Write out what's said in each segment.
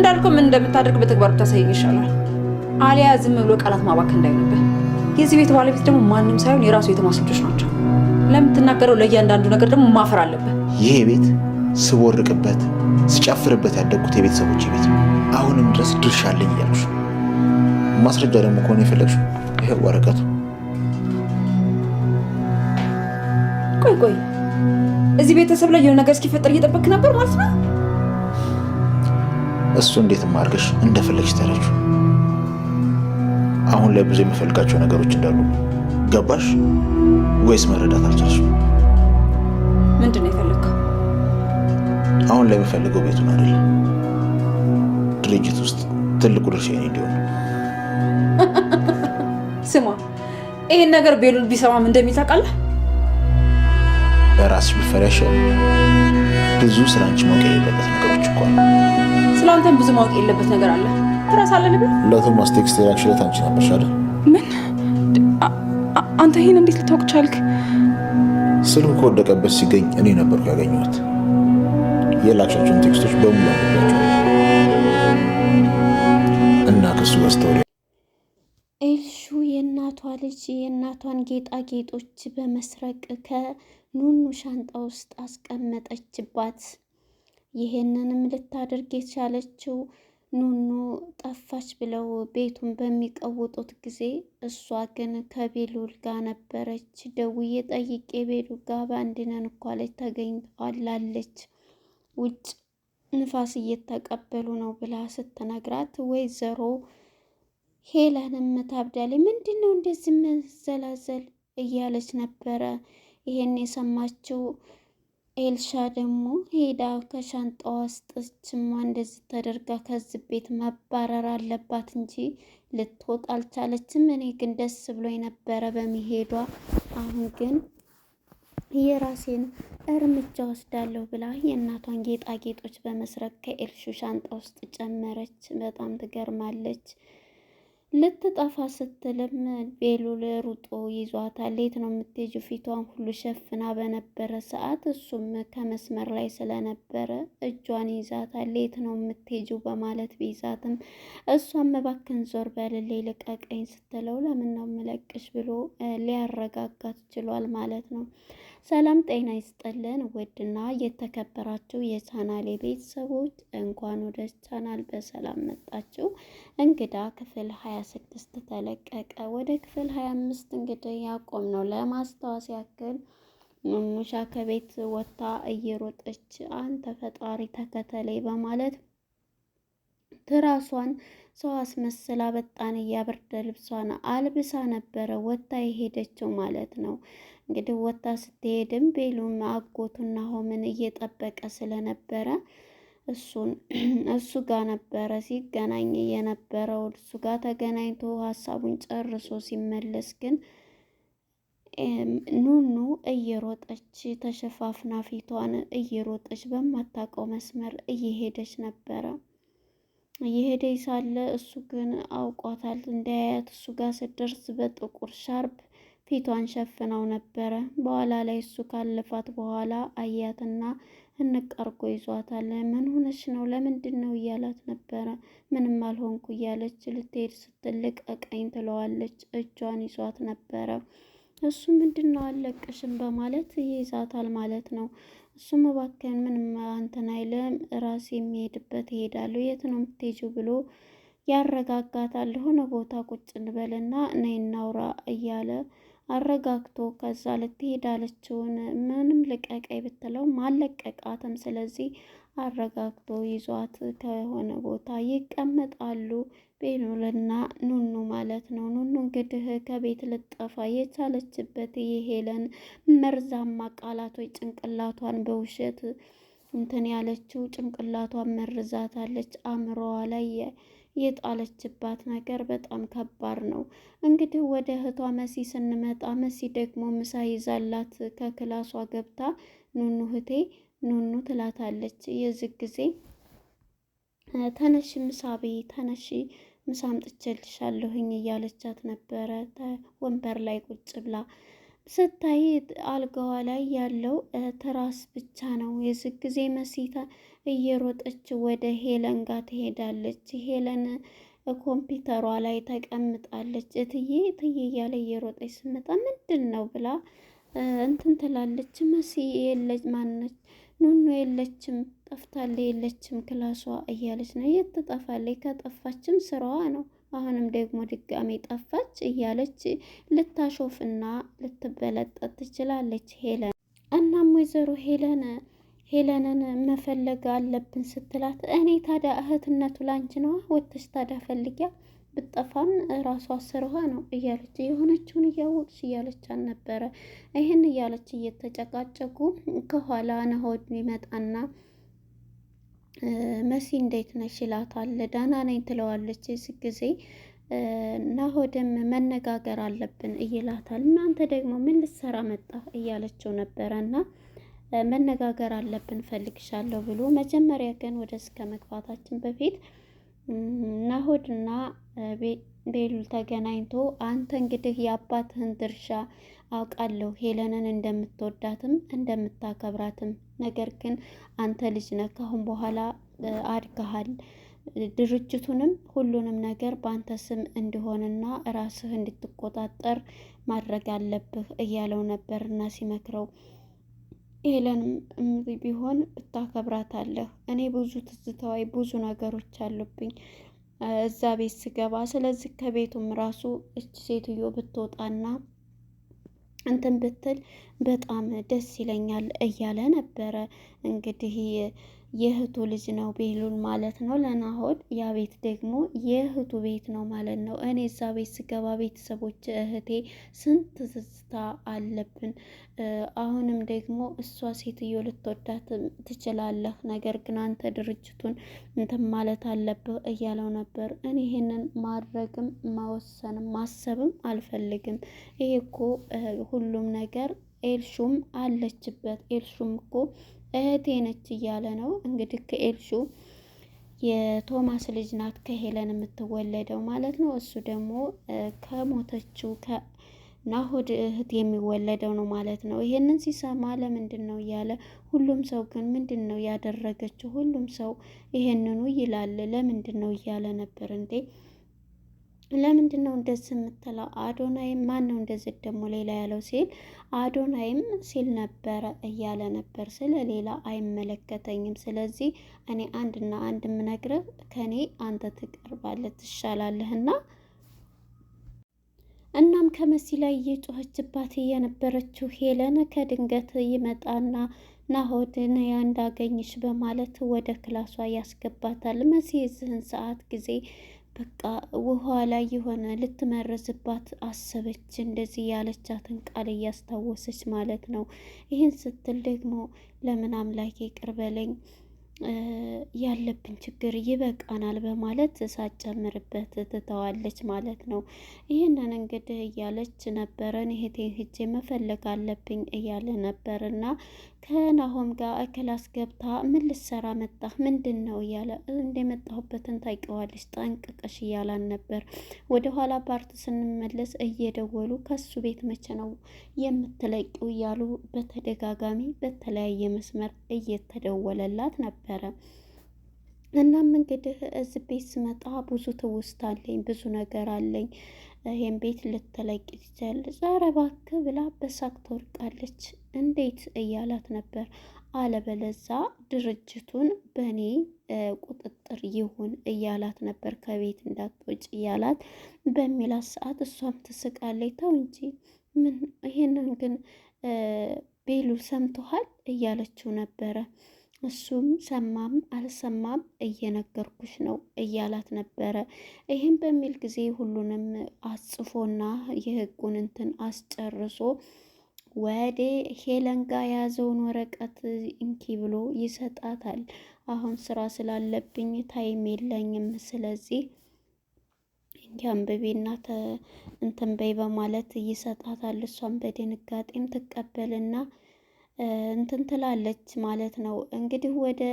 እንዳልከው ምን እንደምታደርግ በተግባር ብታሳየኝ ይሻላል። አሊያ ዝም ብሎ ቃላት ማባከን እንዳይነበር። የዚህ ቤት ባለቤት ደግሞ ማንም ሳይሆን የራሱ የተማሱ ልጆች ናቸው። ለምትናገረው ለእያንዳንዱ ነገር ደግሞ ማፈር አለበት። ይሄ ቤት ስቦርቅበት ስጨፍርበት ያደግኩት የቤተሰቦች ቤት ነው። አሁንም ድረስ ድርሻ አለኝ እያልኩሽ ነው። ማስረጃ ደግሞ ከሆነ የፈለግሽው ይሄ ወረቀቱ። ቆይ እዚህ ቤተሰብ ላይ የሆነ ነገር እስኪፈጠር እየጠበክ ነበር ማለት ነው? እሱ እንዴት ማርገሽ እንደፈለግሽ ተረጁ። አሁን ላይ ብዙ የምፈልጋቸው ነገሮች እንዳሉ ገባሽ ወይስ መረዳት አልቻልሽም? ምንድን ነው የፈለግከው? አሁን ላይ የምፈልገው ቤቱን አይደለም፣ ድርጅት ውስጥ ትልቁ ድርሻ የኔ እንዲሆን። ስማ፣ ይሄን ነገር ቤሉል ቢሰማም እንደሚል ታውቃለህ? በራስሽ ብትፈሪያሽ ብዙ ስላንቺ ማወቅ የሌለበት ነገሮች እኮ አሉ። ስለአንተም ብዙ ማወቅ የሌለበት ነገር አለ። ትረሳለህ ነበር። ለቶማስ ቴክስት የላክሽለት አንቺ ነበርሽ አይደል? ምን? አንተ ይሄን እንዴት ልታውቅ ቻልክ? ስልኩ ከወደቀበት ሲገኝ እኔ ነበርኩ ያገኘሁት። የላክሻቸውን ቴክስቶች በሙሉ አነበብኳቸው እና ከሱ በስተወዲያ ኤልሹ የእናቷ ልጅ የእናቷን ጌጣጌጦች በመስረቅ ከኑኑ ሻንጣ ውስጥ አስቀመጠችባት። ይሄንንም ልታደርግ የቻለችው ኑኑ ጠፋች ብለው ቤቱን በሚቀውጡት ጊዜ እሷ ግን ከቤሉል ጋር ነበረች። ደውዬ ጠይቄ ቤሉል ጋር በአንድ ነን እኮ አለች፣ ተገኝተዋል አለች። ውጭ ንፋስ እየተቀበሉ ነው ብላ ስትነግራት ወይዘሮ ሄለንም ታብዳለች። ምንድን ነው እንደዚህ መዘላዘል እያለች ነበረ። ይሄን የሰማችው ኤልሻ ደግሞ ሄዳ ከሻንጣዋ ውስጥ ችማ እንደዚህ ተደርጋ ከዚህ ቤት መባረር አለባት እንጂ ልትወጣ አልቻለችም። እኔ ግን ደስ ብሎ የነበረ በመሄዷ። አሁን ግን የራሴን እርምጃ ወስዳለሁ ብላ የእናቷን ጌጣጌጦች በመስረቅ ከኤልሹ ሻንጣ ውስጥ ጨመረች። በጣም ትገርማለች። ልትጠፋ ስትልም ቤሉል ሩጦ ይዟታል። የት ነው የምትሄጂው? ፊቷን ሁሉ ሸፍና በነበረ ሰዓት እሱም ከመስመር ላይ ስለነበረ እጇን ይዛታል። የት ነው የምትሄጂው በማለት ቢይዛትም እሷም እባክን ዞር በልልኝ ልቀቀኝ ስትለው ለምን ነው የምለቅሽ ብሎ ሊያረጋጋት ችሏል ማለት ነው። ሰላም ጤና ይስጥልን ውድና የተከበራችሁ የቻናሌ ቤተሰቦች እንኳን ወደ ቻናል በሰላም መጣችሁ። እንግዳ ክፍል 26 ተለቀቀ። ወደ ክፍል 25 እንግዲህ ያቆም ነው ለማስታወስ ያክል ሙሻ ከቤት ወጥታ እየሮጠች አንተ ፈጣሪ ተከተለኝ በማለት ትራሷን ሰው አስመስላ በጣን እያበርደ ልብሷን አልብሳ ነበረ ወጥታ የሄደችው ማለት ነው። እንግዲህ ወጥታ ስትሄድም ቤሉም አጎቱና ሆምን እየጠበቀ ስለነበረ እሱ ጋር ነበረ ሲገናኝ የነበረው። እሱ ጋር ተገናኝቶ ሀሳቡን ጨርሶ ሲመለስ ግን ኑኑ እየሮጠች ተሸፋፍና ፊቷን እየሮጠች በማታውቀው መስመር እየሄደች ነበረ። እየሄደች ሳለ እሱ ግን አውቋታል እንዳያያት። እሱ ጋር ስትደርስ በጥቁር ሻርፕ ፊቷን ሸፍነው ነበረ። በኋላ ላይ እሱ ካለፋት በኋላ አያትና እንቀርጎ ይዟታል። ምን ሆነች ነው ለምንድን ነው እያላት ነበረ። ምንም አልሆንኩ እያለች ልትሄድ ስትልቅ ቀኝ ትለዋለች። እጇን ይዟት ነበረ። እሱ ምንድን ነው አለቅሽም በማለት ይይዛታል ማለት ነው። እሱም እባክህን ምንም አንተን አይልም ራሴ የሚሄድበት እሄዳለሁ፣ የት ነው የምትሄጂው ብሎ ያረጋጋታል። ሆነ ቦታ ቁጭ እንበልና ነይ እናውራ እያለ አረጋግቶ ከዛ ልትሄድ አለችውን ምንም ልቀቀኝ ብትለው አልለቀቃትም። ስለዚህ አረጋግቶ ይዟት ከሆነ ቦታ ይቀመጣሉ። ቤሉልና ኑኑ ማለት ነው። ኑኑ እንግዲህ ከቤት ልጠፋ የቻለችበት የሄለን መርዛማ ቃላቶች ጭንቅላቷን በውሸት እንትን ያለችው ጭንቅላቷን መርዛታለች። አእምሮዋ ላይ የጣለችባት ነገር በጣም ከባድ ነው። እንግዲህ ወደ እህቷ መሲ ስንመጣ መሲ ደግሞ ምሳ ይዛላት ከክላሷ ገብታ ኑኑ እህቴ ኑኑ ትላታለች። የዚህ ጊዜ ተነሺ ምሳ ብይ፣ ተነሺ ምሳ አምጥቼልሻለሁኝ እያለቻት ነበረ ወንበር ላይ ቁጭ ብላ። ስታይ አልጋዋ ላይ ያለው ትራስ ብቻ ነው። የዚህ ጊዜ መሲታ እየሮጠች ወደ ሄለን ጋር ትሄዳለች። ሄለን ኮምፒውተሯ ላይ ተቀምጣለች። እትዬ እትዬ እያለ እየሮጠች ስመጣ ምንድን ነው ብላ እንትን ትላለች። መሲ የለች ማነች ኑኑ የለችም ጠፍታለች፣ የለችም ክላሷ እያለች ነው። የት ትጠፋለች? ከጠፋችም ስራዋ ነው። አሁንም ደግሞ ድጋሜ ጠፋች እያለች ልታሾፍና ልትበለጠጥ ትችላለች ሄለን። እናም ወይዘሮ ሄለንን መፈለግ አለብን ስትላት፣ እኔ ታዲያ እህትነቱ ላንቺ ነዋ፣ ወጥተሽ ታዲያ ፈልጊያ፣ ብጠፋም ራሷ ስራዋ ነው እያለች የሆነችውን እያወቅሽ እያለች አልነበረ። ይህን እያለች እየተጨቃጨቁ ከኋላ ናሆድ ይመጣና መሲ እንዴት ነሽ ይላታል። ደህና ነኝ ትለዋለች። የዚህ ጊዜ ናሆድም መነጋገር አለብን እይላታል። እናንተ ደግሞ ምን ልትሰራ መጣ እያለችው ነበረ እና መነጋገር አለብን ፈልግሻለሁ ብሎ መጀመሪያ ግን ወደ እስከ መግባታችን በፊት ናሆድና ቤሉል ተገናኝቶ አንተ እንግዲህ የአባትህን ድርሻ አውቃለሁ ሄለንን እንደምትወዳትም እንደምታከብራትም፣ ነገር ግን አንተ ልጅ ነህ፣ ካሁን በኋላ አድገሃል፣ ድርጅቱንም ሁሉንም ነገር በአንተ ስም እንዲሆንና ራስህ እንድትቆጣጠር ማድረግ አለብህ እያለው ነበርና ሲመክረው፣ ሄለንም ቢሆን ብታከብራታለህ፣ እኔ ብዙ ትዝታዊ ብዙ ነገሮች አሉብኝ እዛ ቤት ስገባ፣ ስለዚህ ከቤቱም ራሱ እች ሴትዮ ብትወጣና እንትን ብትል በጣም ደስ ይለኛል እያለ ነበረ። እንግዲህ የእህቱ ልጅ ነው ቤሉል ማለት ነው ለናሆድ። ያ ቤት ደግሞ የእህቱ ቤት ነው ማለት ነው። እኔ እዛ ቤት ስገባ ቤተሰቦች፣ እህቴ ስንት ትዝታ አለብን። አሁንም ደግሞ እሷ ሴትዮ ልትወዳት ትችላለህ፣ ነገር ግን አንተ ድርጅቱን እንትን ማለት አለብህ እያለው ነበር። እኔ ይሄንን ማድረግም መወሰንም ማሰብም አልፈልግም። ይሄ እኮ ሁሉም ነገር ኤልሹም አለችበት፣ ኤልሹም እኮ እህቴ ነች እያለ ነው እንግዲህ። ከኤልሹ የቶማስ ልጅ ናት ከሄለን የምትወለደው ማለት ነው። እሱ ደግሞ ከሞተችው ከናሆድ እህት የሚወለደው ነው ማለት ነው። ይሄንን ሲሰማ ለምንድን ነው እያለ ሁሉም ሰው ግን ምንድን ነው ያደረገችው? ሁሉም ሰው ይሄንኑ ይላል። ለምንድን ነው እያለ ነበር። እንዴ ለምንድን ነው እንደዚህ የምትለው? አዶናይም ማን ነው እንደዚህ ደግሞ ሌላ ያለው ሲል አዶናይም ሲል ነበረ እያለ ነበር። ስለ ሌላ አይመለከተኝም። ስለዚህ እኔ አንድና አንድ የምነግርህ ከኔ አንተ ትቀርባለህ ትሻላለህና። እናም ከመሲ ላይ እየጮኸችባት የነበረችው ሄለን ከድንገት ይመጣና ናሆድን እንዳገኝሽ በማለት ወደ ክላሷ ያስገባታል። መሲ የዚህን ሰዓት ጊዜ በቃ ውሃ ላይ የሆነ ልትመረዝባት አሰበች። እንደዚህ ያለቻትን ቃል እያስታወሰች ማለት ነው። ይህን ስትል ደግሞ ለምን አምላኬ ይቅር በለኝ ያለብን ችግር ይበቃናል በማለት ሳትጨምርበት ትተዋለች ማለት ነው። ይህንን እንግዲህ እያለች ነበረን እህቴን ሂጄ መፈለግ አለብኝ እያለ ነበር እና ከናሆም ጋር ክላስ ገብታ ምን ልትሰራ መጣህ ምንድን ነው እያለ እንደመጣሁበትን ታውቂዋለሽ ጠንቅቀሽ እያላን ነበር። ወደ ኋላ ፓርት ስንመለስ እየደወሉ ከሱ ቤት መቼ ነው የምትለቂው እያሉ በተደጋጋሚ በተለያየ መስመር እየተደወለላት ነበረ። እናም እንግዲህ እዚህ ቤት ስመጣ ብዙ ትውስታ አለኝ፣ ብዙ ነገር አለኝ፣ ይሄን ቤት ልትለቂ ትችላለች፣ ኧረ እባክህ ብላ በሳቅ ትወርቃለች። እንዴት እያላት ነበር። አለበለዛ ድርጅቱን በእኔ ቁጥጥር ይሁን እያላት ነበር። ከቤት እንዳትወጭ እያላት በሚላት ሰዓት እሷም ትስቃለች። ተው እንጂ ምን ይሄንን ግን ቤሉል ሰምቶሃል እያለችው ነበረ። እሱም ሰማም አልሰማም እየነገርኩሽ ነው እያላት ነበረ። ይህም በሚል ጊዜ ሁሉንም አጽፎና የህጉን እንትን አስጨርሶ ወደ ሄለን ጋር የያዘውን ወረቀት እንኪ ብሎ ይሰጣታል። አሁን ስራ ስላለብኝ ታይም የለኝም፣ ስለዚህ እንኪ አንብቤና እንትን በይ በማለት ይሰጣታል። እሷም በድንጋጤም ትቀበልና እንትን ትላለች ማለት ነው። እንግዲህ ወደ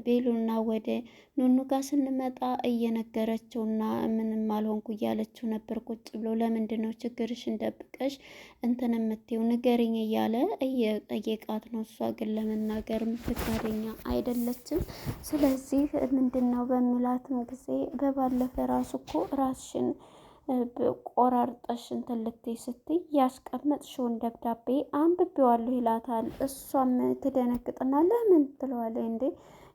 ቤሉና ወደ ኑኑ ጋር ስንመጣ እየነገረችውና ምንም አልሆንኩ እያለችው ነበር ቁጭ ብሎ። ለምንድን ነው ችግርሽን ደብቀሽ እንትን የምትይው ንገሪኝ እያለ እየጠየቃት ነው። እሷ ግን ለመናገር ፈቃደኛ አይደለችም። ስለዚህ ምንድን ነው በሚላትም ጊዜ በባለፈ ራሱ እኮ ራስሽን ቆራርጠሽ እንትን ልትይ ስትይ ያስቀመጥሽውን ደብዳቤ አንብቤዋለሁ ይላታል። እሷም ትደነግጥና ለምን ትለዋለች። እንዴ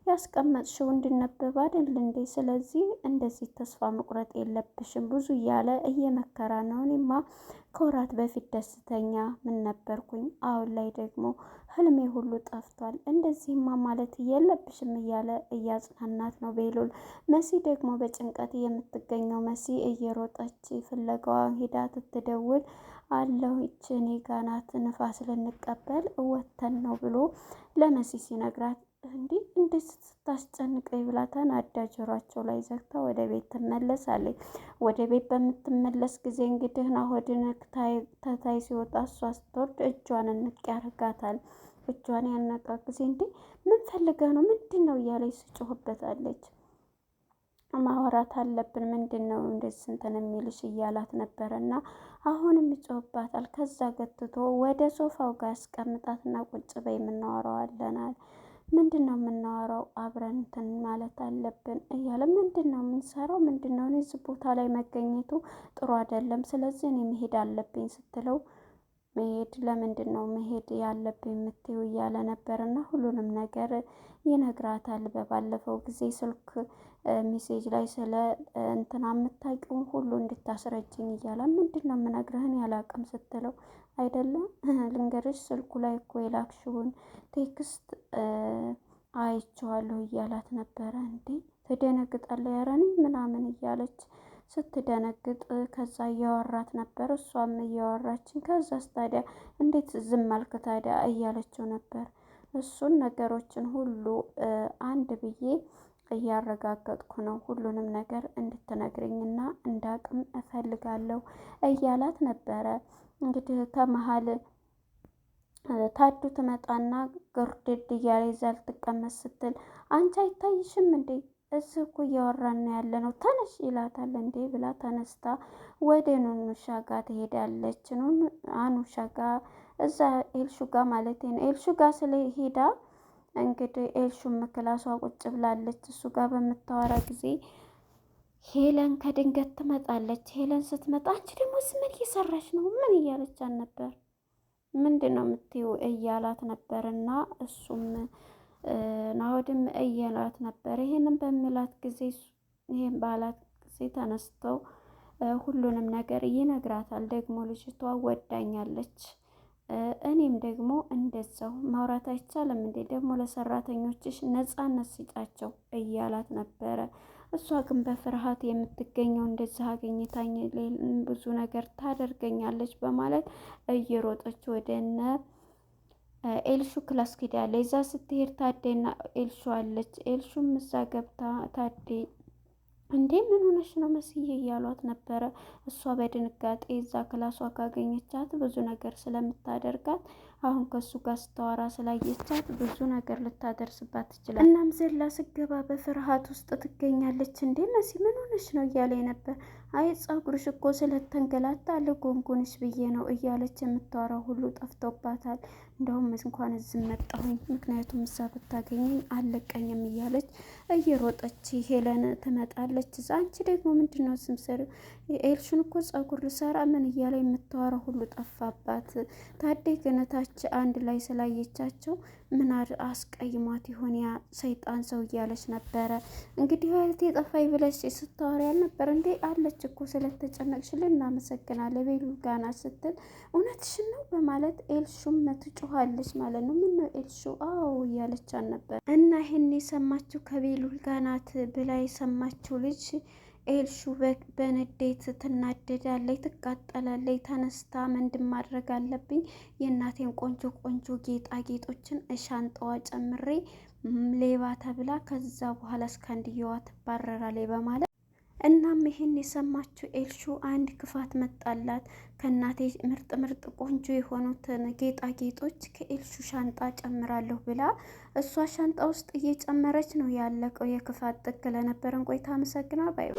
ያስቀመጥሽው እንድነበብ አይደል እንዴ? ስለዚህ እንደዚህ ተስፋ መቁረጥ የለብሽም ብዙ እያለ እየመከራ ነው። እኔማ ከወራት በፊት ደስተኛ ምን ነበርኩኝ፣ አሁን ላይ ደግሞ ህልሜ ሁሉ ጠፍቷል። እንደዚህማ ማለት የለብሽም እያለ እያጽናናት ነው ቤሉል። መሲ ደግሞ በጭንቀት የምትገኘው መሲ እየሮጠች ፍለጋዋን ሂዳ ትትደውል አለሁ ይች እኔ ጋ ናት ንፋስ ልንቀበል ወተን ነው ብሎ ለመሲ ሲነግራት እንዲህ እንዴት ስታስጨንቀኝ ብላ ተናዳ ጆሯቸው ላይ ዘግታ ወደ ቤት ትመለሳለች። ወደ ቤት በምትመለስ ጊዜ እንግዲህ ናሆድን ተታይ ሲወጣ እሷ ስትወርድ እጇን እንቅ ያደርጋታል። እጇን ያነቃ ጊዜ እንዴ ምን ፈልገ ነው ምንድን ነው እያለች ስጮህበታለች። ማውራት አለብን ምንድን ነው እንደዚህ እንትን የሚልሽ እያላት ነበረ እና አሁንም ይጮህባታል። ከዛ ገትቶ ወደ ሶፋው ጋር ያስቀምጣትና ቁጭ በይ የምናወራዋለናል። ምንድን ነው የምናወራው? አብረን እንትን ማለት አለብን እያለ ምንድን ነው የምንሰራው? ምንድን ነው እኔ እዚህ ቦታ ላይ መገኘቱ ጥሩ አይደለም፣ ስለዚህ እኔ መሄድ አለብኝ ስትለው መሄድ ለምንድን ነው መሄድ ያለብኝ የምትይው እያለ ነበር እና ሁሉንም ነገር ይነግራታል። በባለፈው ጊዜ ስልክ ሜሴጅ ላይ ስለ እንትና የምታውቂውን ሁሉ እንድታስረጅኝ እያለ ምንድን ነው የምነግርህን ያላቅም ስትለው አይደለም ልንገርሽ ስልኩ ላይ እኮ የላክሽውን ቴክስት አይቼዋለሁ እያላት ነበረ። እንዴ ትደነግጣለች። ኧረ እኔ ምናምን እያለች ስትደነግጥ ከዛ እያወራት ነበር፣ እሷም እያወራችን። ከዛስ ታዲያ እንዴት ዝም አልክ ታዲያ እያለችው ነበር። እሱን ነገሮችን ሁሉ አንድ ብዬ እያረጋገጥኩ ነው፣ ሁሉንም ነገር እንድትነግረኝና እንዳቅም እፈልጋለሁ እያላት ነበረ። እንግዲህ ከመሀል ታዱ ትመጣና ግርድድ እያለ ይዛ ልትቀመጥ ስትል አንቺ አይታይሽም እንዴ እዚህ እኮ እያወራን ነው ያለ ነው ተነሽ ይላታል። እንዴ ብላ ተነስታ ወደ ኑኑሻ ጋር ትሄዳለች። አኑሻ ጋር እዛ ኤልሹ ጋር ማለት ነው። ኤልሹ ጋር ስለሄዳ እንግዲህ ኤልሹም ክላሷ ቁጭ ብላለች። እሱ ጋር በምታወራ ጊዜ ሄለን ከድንገት ትመጣለች። ሄለን ስትመጣ አንቺ ደግሞ ምን እየሰራች ነው? ምን እያለቻት ነበር? ምንድን ነው የምትይው እያላት ነበር። እና እሱም ናሆድም እያላት ነበር። ይሄንን በሚላት ጊዜ ይሄን ባላት ጊዜ ተነስተው ሁሉንም ነገር ይነግራታል። ደግሞ ልጅቷ ወዳኛለች፣ እኔም ደግሞ እንደዛው ማውራት አይቻልም እንዴ? ደግሞ ለሰራተኞችሽ ነፃነት ስጫቸው እያላት ነበረ። እሷ ግን በፍርሃት የምትገኘው እንደዚህ አገኝታኝ ብዙ ነገር ታደርገኛለች በማለት እየሮጠች ወደ እነ ኤልሹ ክላስ ሄዳለች። እዛ ስትሄድ ታዴና ኤልሹ አለች። ኤልሹም እዛ ገብታ ታዴ እንዴ ምን ሆነሽ ነው መስዬ እያሏት ነበረ። እሷ በድንጋጤ እዛ ክላሷ ካገኘቻት ብዙ ነገር ስለምታደርጋት አሁን ከሱ ጋር ስታወራ ስላየቻት ብዙ ነገር ልታደርስባት ትችላል። እናም ዘላ ስገባ በፍርሃት ውስጥ ትገኛለች። እንዴ መሲ ምን ሆነሽ ነው እያለ ነበር። አይ ጸጉርሽ እኮ ስለተንገላታ ልጎንጉንሽ ብዬ ነው እያለች የምታወራው ሁሉ ጠፍቶባታል። እንደውም እንኳን እዚህ መጣሁኝ ምክንያቱም እዛ ብታገኘኝ አለቀኝም እያለች እየሮጠች ሄለን ትመጣለች። እዛ አንቺ ደግሞ ምንድን ነው ስምሰር ኤልሹን እኮ ጸጉር ልሰራ ምን እያለ የምታወራ ሁሉ ጠፋባት። ታዴ ገነታች አንድ ላይ ስላየቻቸው ምን አስቀይሟት ይሆን ያ ሰይጣን ሰው እያለች ነበረ። እንግዲህ እህቴ ጠፋኝ ብለሽ ስታወሪ ያልነበር እንዴ? አለች እኮ ስለተጨነቅሽልን እናመሰግናለን ቤሉ ጋና ስትል እውነትሽን ነው በማለት ኤልሹም ትጮኻለች ማለት ነው። ምን ነው ኤልሹ? አዎ እያለቻት ነበር። እና ይሄን የሰማችው ከቤሉል ጋናት ብላ የሰማችው ልጅ ኤልሹ በንዴት ትናደዳለች፣ ትቃጠላለች። ተነስታ ምንድን ማድረግ አለብኝ የእናቴን ቆንጆ ቆንጆ ጌጣጌጦችን ሻንጣዋ ጨምሬ ሌባ ተብላ ከዛ በኋላ እስካንድየዋ ትባረራለች በማለት እናም ይሄን የሰማችው ኤልሹ አንድ ክፋት መጣላት። ከእናቴ ምርጥ ቆንጆ የሆኑትን ጌጣጌጦች ከኤልሹ ሻንጣ ጨምራለሁ ብላ እሷ ሻንጣ ውስጥ እየጨመረች ነው ያለቀው። የክፋት ጥግ። ለነበረን ቆይታ አመሰግናለሁ። ባይ